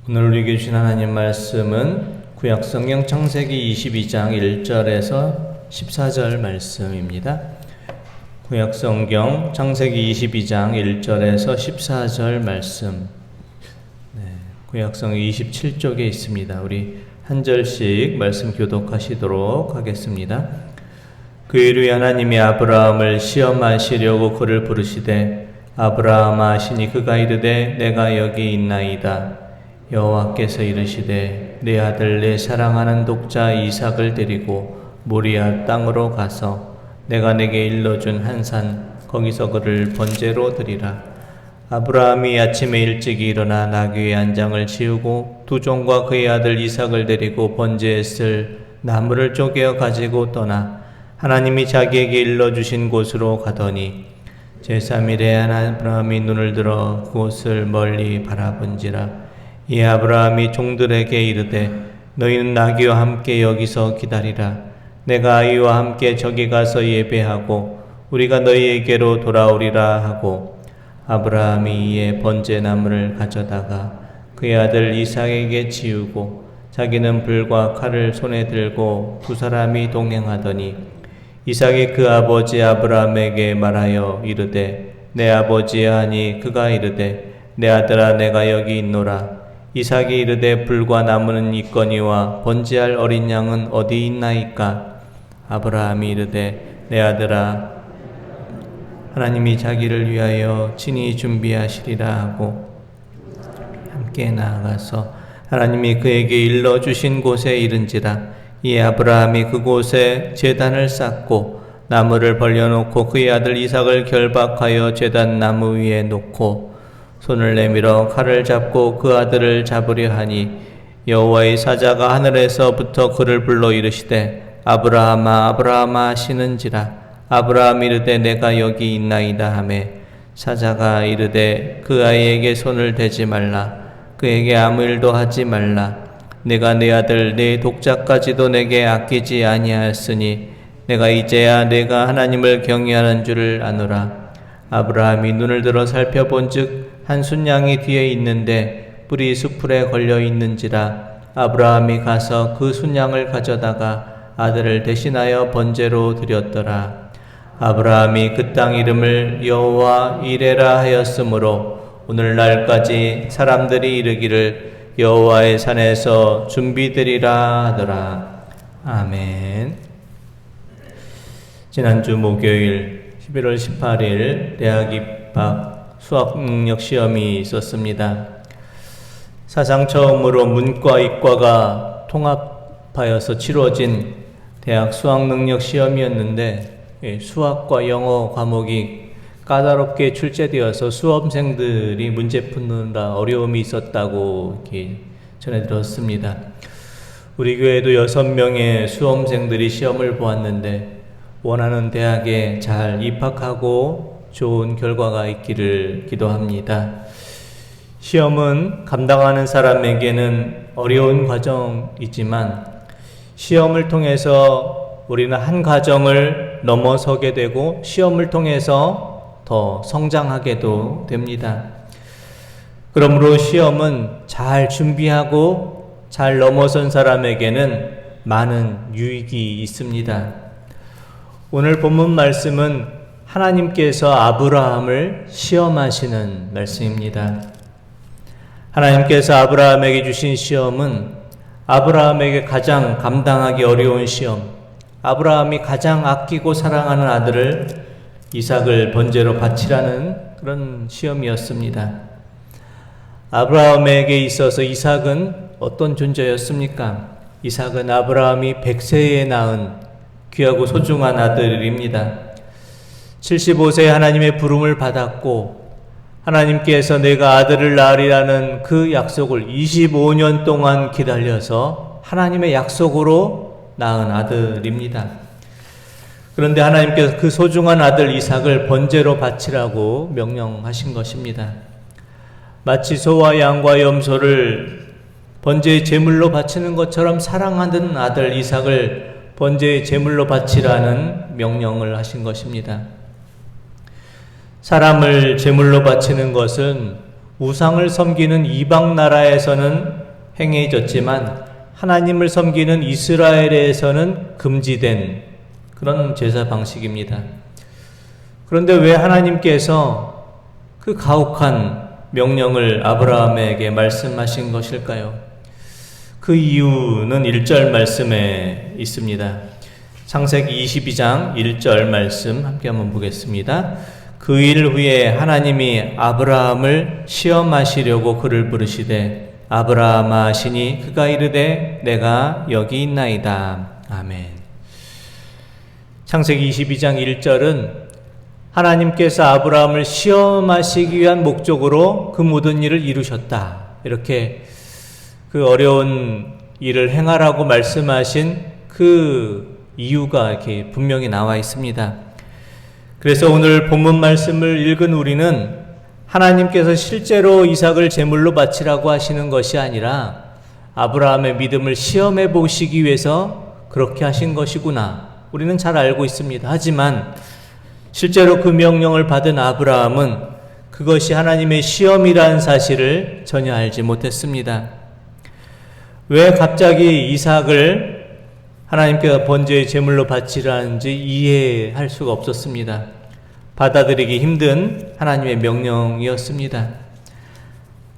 오늘 우리에게 주신 하나님 말씀은 구약성경 창세기 22장 1절에서 14절 말씀입니다. 구약성경 창세기 22장 1절에서 14절 말씀. 구약성경 27쪽에 있습니다. 우리 한 절씩 말씀 교독하시도록 하겠습니다. 그 이후에 하나님이 아브라함을 시험하시려고 그를 부르시되 아브라함아 하시니 그가 이르되 내가 여기 있나이다. 여호와께서 이르시되 내 아들 내 사랑하는 독자 이삭을 데리고 모리아 땅으로 가서 내가 내게 일러준 한 산 거기서 그를 번제로 드리라. 아브라함이 아침에 일찍이 일어나 나귀의 안장을 치우고 두 종과 그의 아들 이삭을 데리고 번제에 쓸 나무를 쪼개어 가지고 떠나 하나님이 자기에게 일러주신 곳으로 가더니 제3일에 아브라함이 눈을 들어 그곳을 멀리 바라본지라. 이 아브라함이 종들에게 이르되 너희는 나귀와 함께 여기서 기다리라. 내가 아이와 함께 저기 가서 예배하고 우리가 너희에게로 돌아오리라 하고 아브라함이 이에 번제나무를 가져다가 그의 아들 이삭에게 지우고 자기는 불과 칼을 손에 들고 두 사람이 동행하더니 이삭이 그 아버지 아브라함에게 말하여 이르되 내 아버지야 하니 그가 이르되 내 아들아 내가 여기 있노라. 이삭이 이르되 불과 나무는 있거니와 번제할 어린 양은 어디 있나이까? 아브라함이 이르되 내 아들아 하나님이 자기를 위하여 친히 준비하시리라 하고 함께 나아가서 하나님이 그에게 일러주신 곳에 이른지라. 이에 아브라함이 그곳에 제단을 쌓고 나무를 벌려놓고 그의 아들 이삭을 결박하여 제단 나무 위에 놓고 손을 내밀어 칼을 잡고 그 아들을 잡으려 하니 여호와의 사자가 하늘에서부터 그를 불러 이르시되 아브라함아 아브라함아 하시는지라. 아브라함이 이르되 내가 여기 있나이다 하매 사자가 이르되 그 아이에게 손을 대지 말라. 그에게 아무 일도 하지 말라. 내가 내 아들 내 독자까지도 내게 아끼지 아니하였으니 내가 이제야 내가 하나님을 경외하는 줄을 아노라. 아브라함이 눈을 들어 살펴본즉 한 순양이 뒤에 있는데 뿔이 수풀에 걸려 있는지라. 아브라함이 가서 그 순양을 가져다가 아들을 대신하여 번제로 드렸더라. 아브라함이 그 땅 이름을 여호와 이레라 하였으므로 오늘날까지 사람들이 이르기를 여호와의 산에서 준비되리라 하더라. 아멘. 지난주 목요일 11월 18일 대학 입학 수학 능력 시험이 있었습니다. 사상 처음으로 문과, 이과가 통합하여서 치러진 대학 수학 능력 시험이었는데 수학과 영어 과목이 까다롭게 출제되어서 수험생들이 문제 푸느라 어려움이 있었다고 이렇게 전해 들었습니다. 우리 교회도 6명의 수험생들이 시험을 보았는데 원하는 대학에 잘 입학하고 좋은 결과가 있기를 기도합니다. 시험은 감당하는 사람에게는 어려운 과정이지만 시험을 통해서 우리는 한 과정을 넘어서게 되고 시험을 통해서 더 성장하게도 됩니다. 그러므로 시험은 잘 준비하고 잘 넘어선 사람에게는 많은 유익이 있습니다. 오늘 본문 말씀은 하나님께서 아브라함을 시험하시는 말씀입니다. 하나님께서 아브라함에게 주신 시험은 아브라함에게 가장 감당하기 어려운 시험, 아브라함이 가장 아끼고 사랑하는 아들을 이삭을 번제로 바치라는 그런 시험이었습니다. 아브라함에게 있어서 이삭은 어떤 존재였습니까? 이삭은 아브라함이 100세에 낳은 귀하고 소중한 아들입니다. 75세에 하나님의 부름을 받았고 하나님께서 내가 아들을 낳으리라는 그 약속을 25년 동안 기다려서 하나님의 약속으로 낳은 아들입니다. 그런데 하나님께서 그 소중한 아들 이삭을 번제로 바치라고 명령하신 것입니다. 마치 소와 양과 염소를 번제의 제물로 바치는 것처럼 사랑하는 아들 이삭을 번제의 제물로 바치라는 명령을 하신 것입니다. 사람을 제물로 바치는 것은 우상을 섬기는 이방 나라에서는 행해졌지만 하나님을 섬기는 이스라엘에서는 금지된 그런 제사 방식입니다. 그런데 왜 하나님께서 그 가혹한 명령을 아브라함에게 말씀하신 것일까요? 그 이유는 1절 말씀에 있습니다. 창세기 22장 1절 말씀 함께 한번 보겠습니다. 그 일 후에 하나님이 아브라함을 시험하시려고 그를 부르시되 아브라함아 하시니 그가 이르되 내가 여기 있나이다. 아멘. 창세기 22장 1절은 하나님께서 아브라함을 시험하시기 위한 목적으로 그 모든 일을 이루셨다. 이렇게 그 어려운 일을 행하라고 말씀하신 그 이유가 이렇게 분명히 나와 있습니다. 그래서 오늘 본문 말씀을 읽은 우리는 하나님께서 실제로 이삭을 제물로 바치라고 하시는 것이 아니라 아브라함의 믿음을 시험해 보시기 위해서 그렇게 하신 것이구나. 우리는 잘 알고 있습니다. 하지만 실제로 그 명령을 받은 아브라함은 그것이 하나님의 시험이라는 사실을 전혀 알지 못했습니다. 왜 갑자기 이삭을 하나님께서 번제의 제물로 바치라는지 이해할 수가 없었습니다. 받아들이기 힘든 하나님의 명령이었습니다.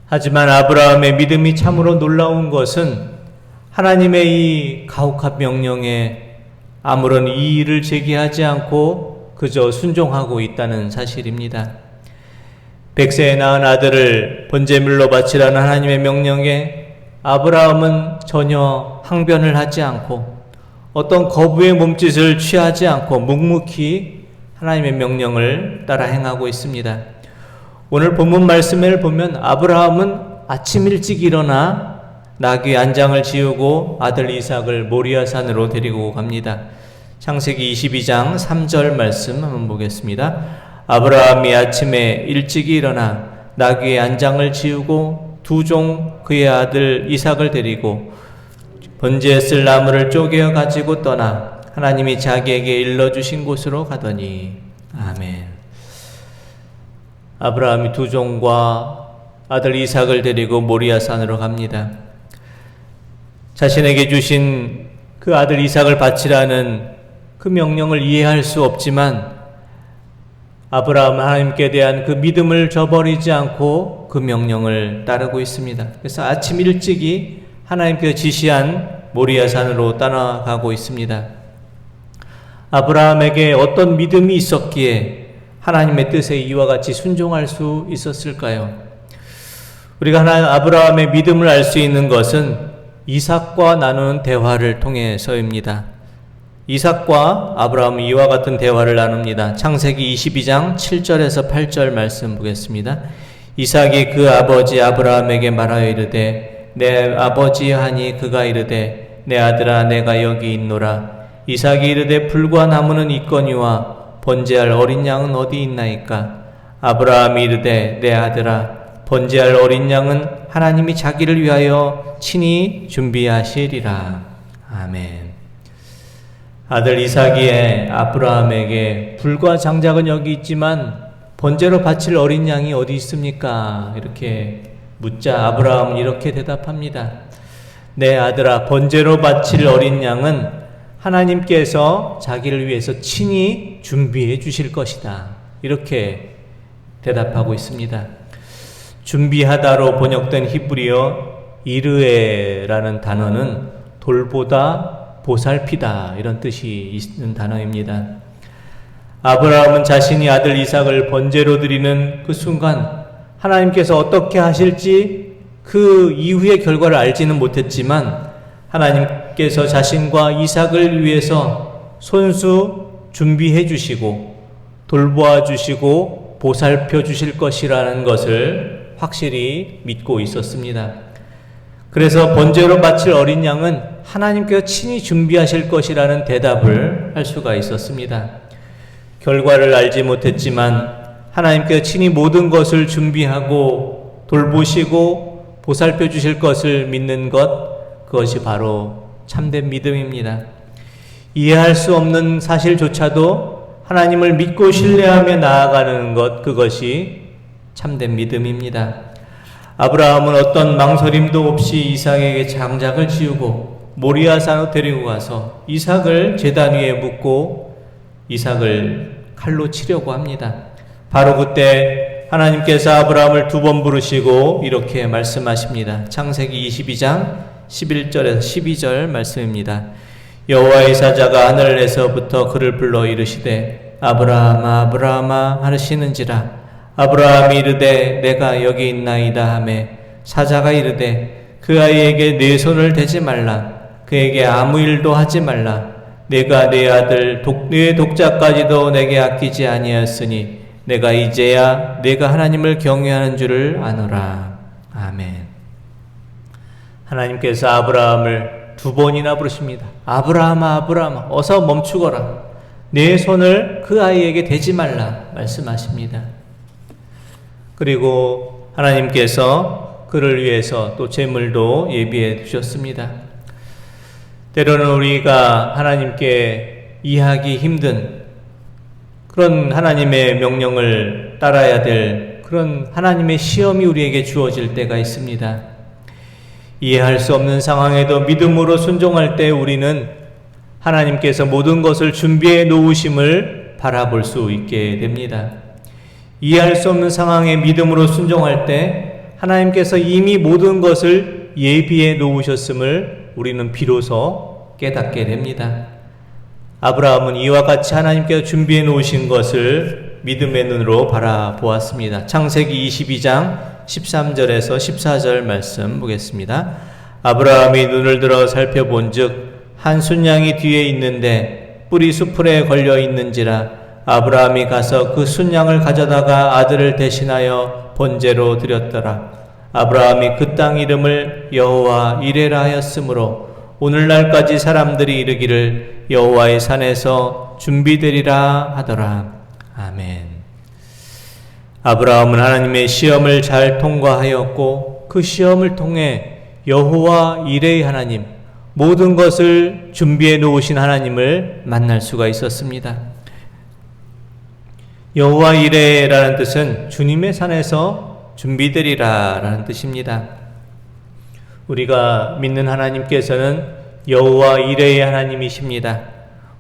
하지만 아브라함의 믿음이 참으로 놀라운 것은 하나님의 이 가혹한 명령에 아무런 이의를 제기하지 않고 그저 순종하고 있다는 사실입니다. 100세에 낳은 아들을 번제물로 바치라는 하나님의 명령에 아브라함은 전혀 항변을 하지 않고 어떤 거부의 몸짓을 취하지 않고 묵묵히 하나님의 명령을 따라 행하고 있습니다. 오늘 본문 말씀을 보면 아브라함은 아침 일찍 일어나 나귀 안장을 지우고 아들 이삭을 모리아산으로 데리고 갑니다. 창세기 22장 3절 말씀 한번 보겠습니다. 아브라함이 아침에 일찍 일어나 나귀의 안장을 지우고 두 종 그의 아들 이삭을 데리고 번제에 쓸 나무를 쪼개어 가지고 떠나 하나님이 자기에게 일러주신 곳으로 가더니 아멘. 아브라함이 두 종과 아들 이삭을 데리고 모리아산으로 갑니다. 자신에게 주신 그 아들 이삭을 바치라는 그 명령을 이해할 수 없지만 아브라함은 하나님께 대한 그 믿음을 저버리지 않고 그 명령을 따르고 있습니다. 그래서 아침 일찍이 하나님께서 지시한 모리아산으로 떠나가고 있습니다. 아브라함에게 어떤 믿음이 있었기에 하나님의 뜻에 이와 같이 순종할 수 있었을까요? 우리가 아브라함의 믿음을 알 수 있는 것은 이삭과 나누는 대화를 통해서입니다. 이삭과 아브라함은 이와 같은 대화를 나눕니다. 창세기 22장 7절에서 8절 말씀 보겠습니다. 이삭이 그 아버지 아브라함에게 말하여 이르되 내 아버지 하니 그가 이르되 내 아들아 내가 여기 있노라. 이삭이 이르되 불과 나무는 있거니와 번제할 어린 양은 어디 있나이까? 아브라함이 이르되 내 아들아 번제할 어린 양은 하나님이 자기를 위하여 친히 준비하시리라. 아멘. 아들 이삭이 아브라함에게 불과 장작은 여기 있지만 번제로 바칠 어린 양이 어디 있습니까? 이렇게 묻자 아브라함은 이렇게 대답합니다. 내 아들아 번제로 바칠 어린 양은 하나님께서 자기를 위해서 친히 준비해 주실 것이다. 이렇게 대답하고 있습니다. 준비하다로 번역된 히브리어 이르에라는 단어는 돌보다 보살피다 이런 뜻이 있는 단어입니다. 아브라함은 자신이 아들 이삭을 번제로 드리는 그 순간 하나님께서 어떻게 하실지 그 이후의 결과를 알지는 못했지만 하나님께서 자신과 이삭을 위해서 손수 준비해 주시고 돌보아 주시고 보살펴 주실 것이라는 것을 확실히 믿고 있었습니다. 그래서 번제로 바칠 어린 양은 하나님께서 친히 준비하실 것이라는 대답을 할 수가 있었습니다. 결과를 알지 못했지만 하나님께서 친히 모든 것을 준비하고 돌보시고 보살펴 주실 것을 믿는 것, 그것이 바로 참된 믿음입니다. 이해할 수 없는 사실조차도 하나님을 믿고 신뢰하며 나아가는 것, 그것이 참된 믿음입니다. 아브라함은 어떤 망설임도 없이 이삭에게 장작을 지우고 모리아산으로 데리고 가서 이삭을 제단 위에 묻고 이삭을 칼로 치려고 합니다. 바로 그때 하나님께서 아브라함을 두 번 부르시고 이렇게 말씀하십니다. 창세기 22장 11절에서 12절 말씀입니다. 여호와의 사자가 하늘에서부터 그를 불러 이르시되 아브라함아 아브라함아 하시는지라. 아브라함이 이르되 내가 여기 있나이다 하매 사자가 이르되 그 아이에게 내 손을 대지 말라. 그에게 아무 일도 하지 말라. 내가 내 아들 내 독자까지도 내게 아끼지 아니하였으니 내가 이제야 내가 하나님을 경외하는 줄을 아노라. 아멘. 하나님께서 아브라함을 두 번이나 부르십니다. 아브라함아 아브라함아 어서 멈추거라. 내 손을 그 아이에게 대지 말라 말씀하십니다. 그리고 하나님께서 그를 위해서 또 제물도 예비해 두셨습니다. 때로는 우리가 하나님께 이해하기 힘든 그런 하나님의 명령을 따라야 될 그런 하나님의 시험이 우리에게 주어질 때가 있습니다. 이해할 수 없는 상황에도 믿음으로 순종할 때 우리는 하나님께서 모든 것을 준비해 놓으심을 바라볼 수 있게 됩니다. 이해할 수 없는 상황에 믿음으로 순종할 때 하나님께서 이미 모든 것을 예비해 놓으셨음을 우리는 비로소 깨닫게 됩니다. 아브라함은 이와 같이 하나님께서 준비해 놓으신 것을 믿음의 눈으로 바라보았습니다. 창세기 22장 13절에서 14절 말씀 보겠습니다. 아브라함이 눈을 들어 살펴본즉 한 순양이 뒤에 있는데 뿔이 수풀에 걸려 있는지라. 아브라함이 가서 그 순양을 가져다가 아들을 대신하여 번제로 드렸더라. 아브라함이 그 땅 이름을 여호와 이레라 하였으므로 오늘날까지 사람들이 이르기를 여호와의 산에서 준비되리라 하더라. 아멘. 아브라함은 하나님의 시험을 잘 통과하였고 그 시험을 통해 여호와 이레의 하나님, 모든 것을 준비해 놓으신 하나님을 만날 수가 있었습니다. 여호와 이레라는 뜻은 주님의 산에서 준비되리라 라는 뜻입니다. 우리가 믿는 하나님께서는 여호와 이레의 하나님이십니다.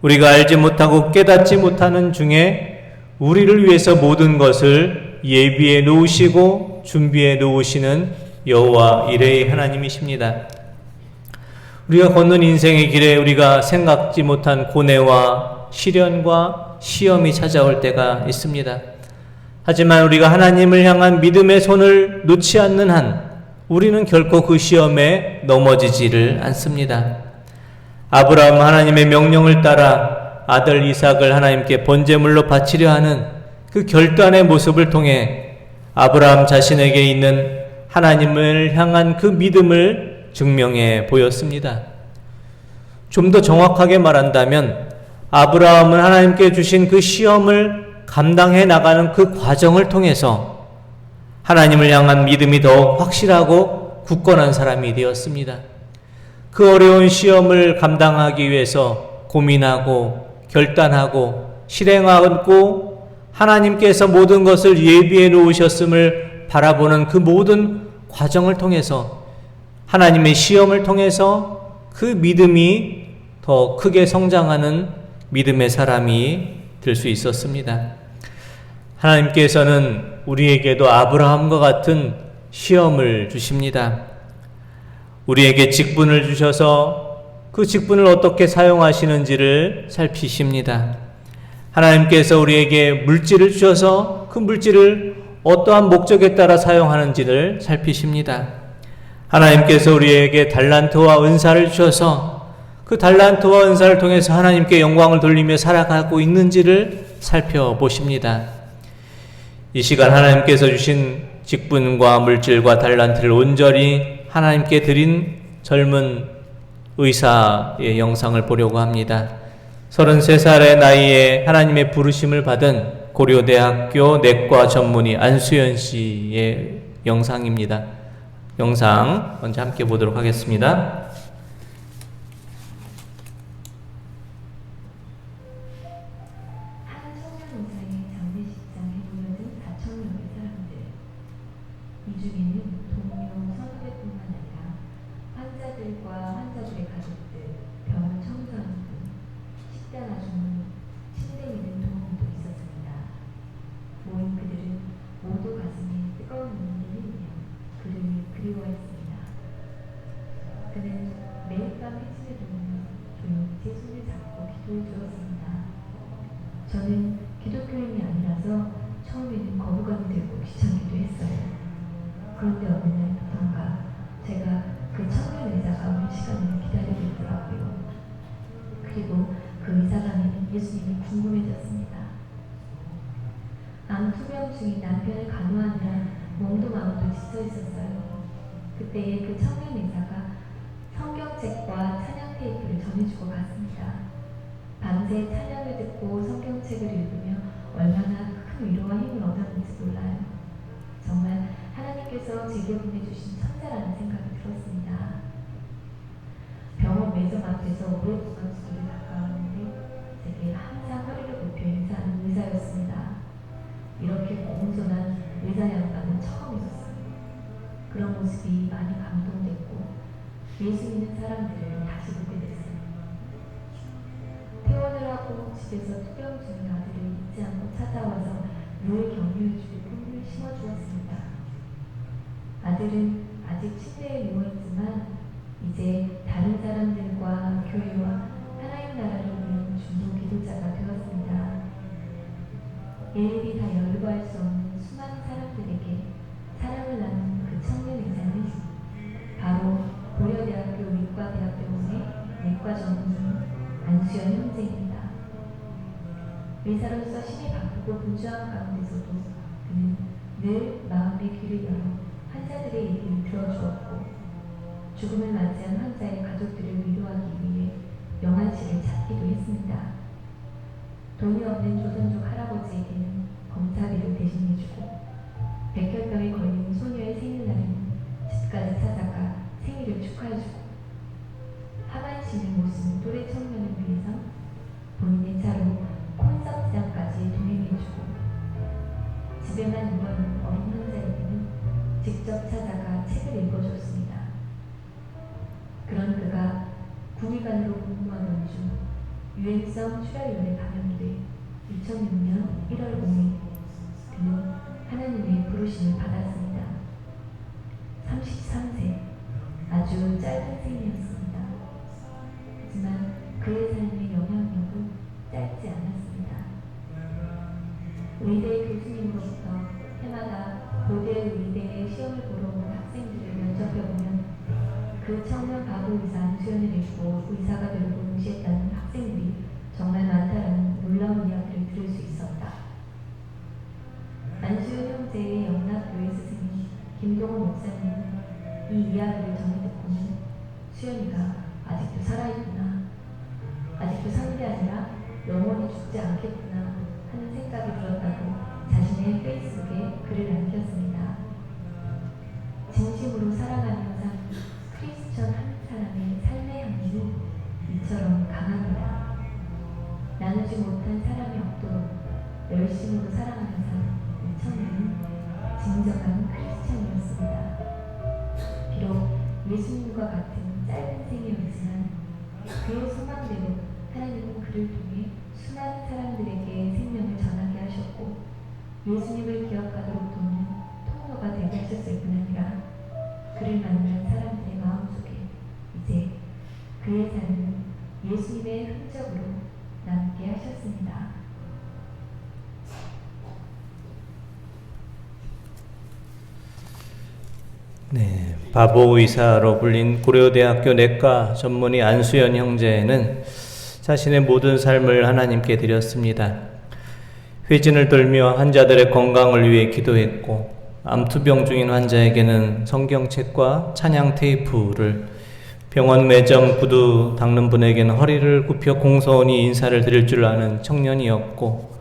우리가 알지 못하고 깨닫지 못하는 중에 우리를 위해서 모든 것을 예비해 놓으시고 준비해 놓으시는 여호와 이레의 하나님이십니다. 우리가 걷는 인생의 길에 우리가 생각지 못한 고뇌와 시련과 시험이 찾아올 때가 있습니다. 하지만 우리가 하나님을 향한 믿음의 손을 놓지 않는 한 우리는 결코 그 시험에 넘어지지를 않습니다. 아브라함은 하나님의 명령을 따라 아들 이삭을 하나님께 번제물로 바치려 하는 그 결단의 모습을 통해 아브라함 자신에게 있는 하나님을 향한 그 믿음을 증명해 보였습니다. 좀 더 정확하게 말한다면 아브라함은 하나님께 주신 그 시험을 감당해 나가는 그 과정을 통해서 하나님을 향한 믿음이 더 확실하고 굳건한 사람이 되었습니다. 그 어려운 시험을 감당하기 위해서 고민하고 결단하고 실행하고 하나님께서 모든 것을 예비해 놓으셨음을 바라보는 그 모든 과정을 통해서 하나님의 시험을 통해서 그 믿음이 더 크게 성장하는 믿음의 사람이 될 수 있었습니다. 하나님께서는 우리에게도 아브라함과 같은 시험을 주십니다. 우리에게 직분을 주셔서 그 직분을 어떻게 사용하시는지를 살피십니다. 하나님께서 우리에게 물질을 주셔서 그 물질을 어떠한 목적에 따라 사용하는지를 살피십니다. 하나님께서 우리에게 달란트와 은사를 주셔서 그 달란트와 은사를 통해서 하나님께 영광을 돌리며 살아가고 있는지를 살펴보십니다. 이 시간 하나님께서 주신 직분과 물질과 달란트를 온전히 하나님께 드린 젊은 의사의 영상을 보려고 합니다. 33살의 나이에 하나님의 부르심을 받은 고려대학교 내과 전문의 안수연 씨의 영상입니다. 영상 먼저 함께 보도록 하겠습니다. 이 중에는 동료 선후배뿐만 아니라 환자들과 환자들의 가족들, 병원 청소하는 분, 식단 아주머니, 침대 믿는 도우미도 있었습니다. 모인 그들은 모두 가슴에 뜨거운 눈물을 흘리며 그를 그리워했습니다. 그는 매일 밤 해진을 보며 조용히 제 손을 잡고 기도해 주었습니다. 저는 기독교인이 아니라서 처음에는 거부감이 들고 귀찮기도 했어요. 그런데 어느 날부턴가 제가 그 청년 의사가 오는 시간을 기다리고 있더라고요. 그리고 그 의사가 아닌 예수님이 궁금해졌습니다. 암 투병 중인 남편을 간호하느라 몸도 마음도 지쳐 있었어요. 그때에 그 청년 의사가 성경책과 찬양 테이프를 전해주고 갔습니다. 밤새 찬양을 듣고 성경책을 읽으며 얼마나 큰 위로와 힘을 얻었는지 몰라요. 정말 하나님께서 제게 보내주신 천사라는 생각이 들었습니다. 병원 매점 앞에서 오랫동안 저를 가까웠는데 제게 항상 허리를 굽혀 인사하는 의사였습니다. 이렇게 공손한 의사 양반은 처음이었어요. 그런 모습이 많이 감동됐고 예수 믿는 사람들을 다시 보게 됐어요. 퇴원을 하고 집에서 투병 중인 아들을 잊지 않고 찾아와서 늘 격려해주고 꿈을 심어주었습니다. 아들은 아직 침대에 누워있지만 이제 다른 사람들과 교회와 하나님 나라를 위한 중보 기도자가 되었습니다. 일일이 다 열거할 수 없는 수많은 사람들에게 사랑을 나누는 그 청년 의사는 바로 고려대학교 의과대학병원의 내과 전문의 안수연 형제입니다. 의사로서 신이 바쁘고 분주한 가운데서도 그는 늘 마음의 귀를 열어 환자들의 얘기를 들어주었고 죽음을 맞이한 환자의 가족들을 위로하기 위해 명한치를 찾기도 했습니다. 돈이 없는 조선족 할아버지에게는 검사비를 대신해주고 백혈병에 걸린 소녀의 생일날에는 집까지 찾아가 생일을 축하해주고 하반신을 못 쓰는 또래 청년을 위해서 본인의 차로 콘서트장까지 동행해주고 집에만 누워있는 어린 환자에게는 직접 찾아가 책을 읽어줬습니다. 그런 그가 군의관으로 근무하던 중 유행성 출혈열에 감염돼 2006년 1월 5일 그는 하나님의 부르심을 받았습니다. 33세, 아주 짧은 생이었습니다. 하지만 그의 삶의 영향력은 짧지 않았습니다. 의대 교수님으로부터 해마다 고대 의대에 시험을 보러 온 학생들을 면접해보면 그 청년 바보 의사 안수연을 읽고 의사가 되려고 응시했다는 학생들이 정말 많다라는 놀라운 이야기를 들을 수 있었다. 안수연 형제의 영락교회 스승인 김동호 목사님은 이 이야기를 전해 듣고는 수연이가 아직도 살아있구나, 아직도 사는 게 아니라 영원히 죽지 않겠구나 하는 생각이 들었다고 자신의 페이스북에 글을 남겼습니다. 진심으로 사랑하는 상 크리스천 한 사람의 삶의 향기는 이처럼 강합니다. 나누지 못한 사람이 없도록 열심으로 사랑하는 상 이 청년은 진정한 크리스천이었습니다. 비록 예수님과 같은 짧은 생이었지만 그의 소망대로 하나님은 그를 통해 수많은 사람들에게 생명을 전하게 하셨고 예수님을 기억하도록 돕는 통로가 되게 하셨을 뿐 아니라 그를 만난 사람들의 마음속에 이제 그의 삶은 예수님의 흔적으로 남게 하셨습니다. 네, 바보 의사로 불린 고려대학교 내과 전문의 안수연 형제는 자신의 모든 삶을 하나님께 드렸습니다. 회진을 돌며 환자들의 건강을 위해 기도했고 암투병 중인 환자에게는 성경책과 찬양 테이프를, 병원 매점 구두 닦는 분에게는 허리를 굽혀 공손히 인사를 드릴 줄 아는 청년이었고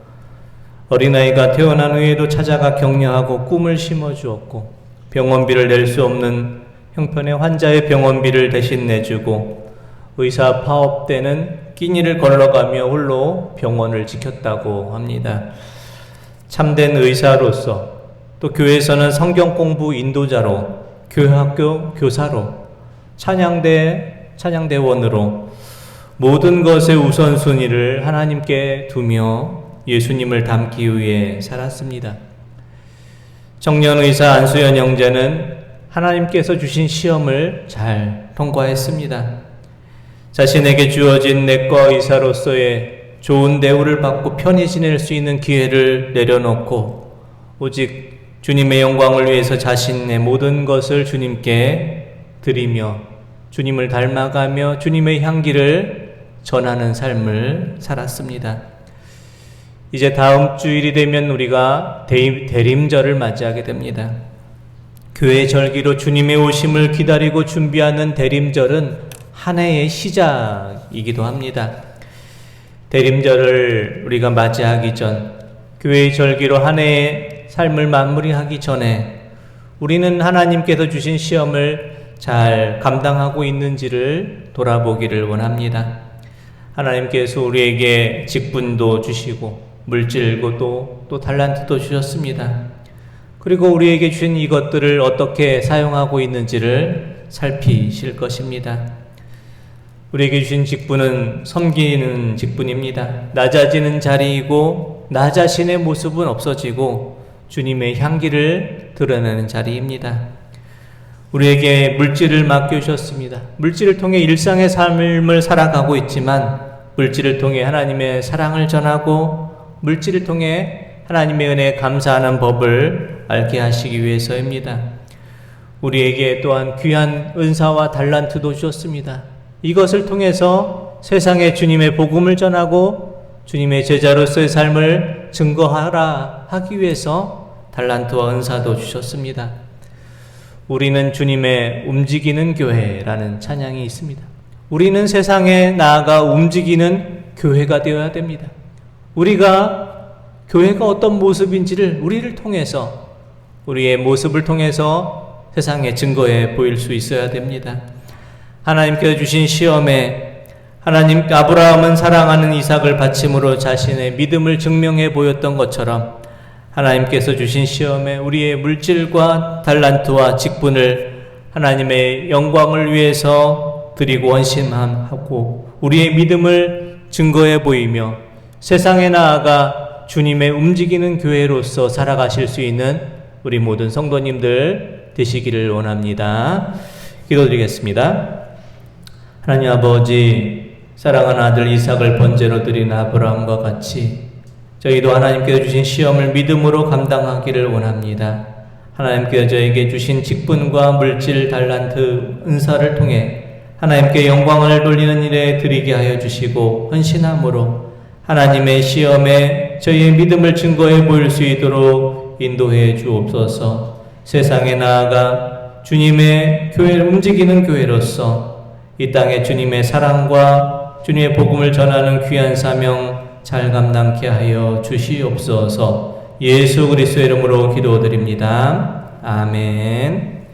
어린아이가 태어난 후에도 찾아가 격려하고 꿈을 심어주었고 병원비를 낼 수 없는 형편의 환자의 병원비를 대신 내주고 의사 파업 때는 끼니를 걸러가며 홀로 병원을 지켰다고 합니다. 참된 의사로서 또 교회에서는 성경 공부 인도자로, 교회학교 교사로, 찬양대원으로 모든 것의 우선순위를 하나님께 두며 예수님을 닮기 위해 살았습니다. 청년의사 안수연 형제는 하나님께서 주신 시험을 잘 통과했습니다. 자신에게 주어진 내과 의사로서의 좋은 대우를 받고 편히 지낼 수 있는 기회를 내려놓고 오직 주님의 영광을 위해서 자신의 모든 것을 주님께 드리며 주님을 닮아가며 주님의 향기를 전하는 삶을 살았습니다. 이제 다음 주일이 되면 우리가 대림절을 맞이하게 됩니다. 교회 절기로 주님의 오심을 기다리고 준비하는 대림절은 한 해의 시작이기도 합니다. 대림절을 우리가 맞이하기 전, 교회의 절기로 한 해의 삶을 마무리하기 전에 우리는 하나님께서 주신 시험을 잘 감당하고 있는지를 돌아보기를 원합니다. 하나님께서 우리에게 직분도 주시고 물질도 또 달란트도 주셨습니다. 그리고 우리에게 주신 이것들을 어떻게 사용하고 있는지를 살피실 것입니다. 우리에게 주신 직분은 섬기는 직분입니다. 낮아지는 자리이고 나 자신의 모습은 없어지고 주님의 향기를 드러내는 자리입니다. 우리에게 물질을 맡겨주셨습니다. 물질을 통해 일상의 삶을 살아가고 있지만 물질을 통해 하나님의 사랑을 전하고 물질을 통해 하나님의 은혜에 감사하는 법을 알게 하시기 위해서입니다. 우리에게 또한 귀한 은사와 달란트도 주셨습니다. 이것을 통해서 세상에 주님의 복음을 전하고 주님의 제자로서의 삶을 증거하라 하기 위해서 달란트와 은사도 주셨습니다. 우리는 주님의 움직이는 교회라는 찬양이 있습니다. 우리는 세상에 나아가 움직이는 교회가 되어야 됩니다. 우리가 교회가 어떤 모습인지를 우리를 통해서, 우리의 모습을 통해서 세상에 증거해 보일 수 있어야 됩니다. 하나님께서 주신 시험에 아브라함은 사랑하는 이삭을 바침으로 자신의 믿음을 증명해 보였던 것처럼 하나님께서 주신 시험에 우리의 물질과 달란트와 직분을 하나님의 영광을 위해서 드리고 헌신하고 우리의 믿음을 증거해 보이며 세상에 나아가 주님의 움직이는 교회로서 살아가실 수 있는 우리 모든 성도님들 되시기를 원합니다. 기도드리겠습니다. 하나님 아버지, 사랑하는 아들 이삭을 번제로 드린 아브라함과 같이 저희도 하나님께서 주신 시험을 믿음으로 감당하기를 원합니다. 하나님께서 저에게 주신 직분과 물질, 달란트, 은사를 통해 하나님께 영광을 돌리는 일에 드리게 하여 주시고 헌신함으로 하나님의 시험에 저희의 믿음을 증거해 보일 수 있도록 인도해 주옵소서. 세상에 나아가 주님의 교회를 움직이는 교회로서 이 땅에 주님의 사랑과 주님의 복음을 전하는 귀한 사명 잘 감당케 하여 주시옵소서. 예수 그리스도의 이름으로 기도드립니다. 아멘.